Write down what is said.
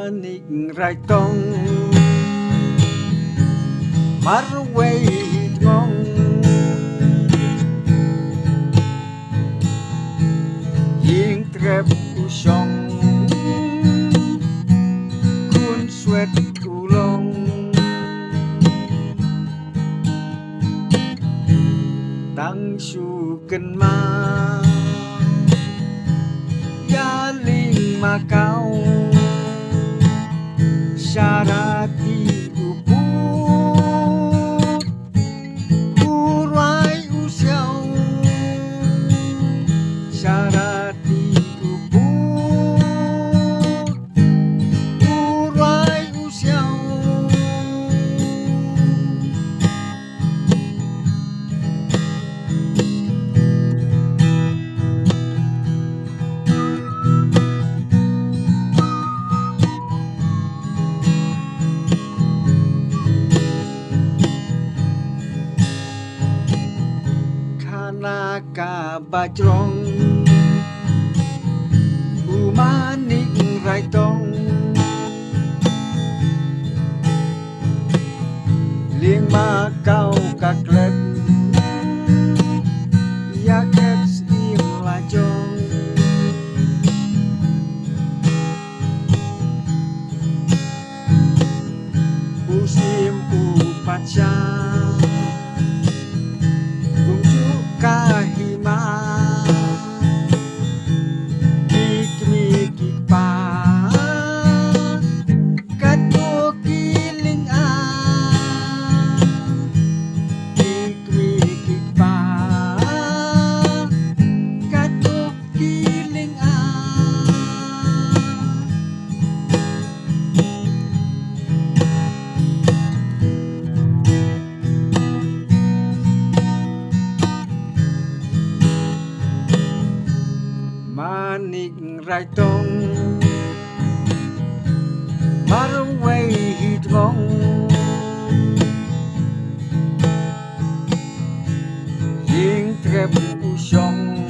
manik rai tong marway ngong ying trep usong kun swet ulong tang su ken ma ya ling makau syarati upu urai usiau syarati upu urai usiau Naka bajrong umaning rai tong liang makau kaklet yaket im lajong musim upaca kahima mikmiki pa katu kiling a mikmiki pa katu kiling a manik rai tong marway hidmong ying trep usong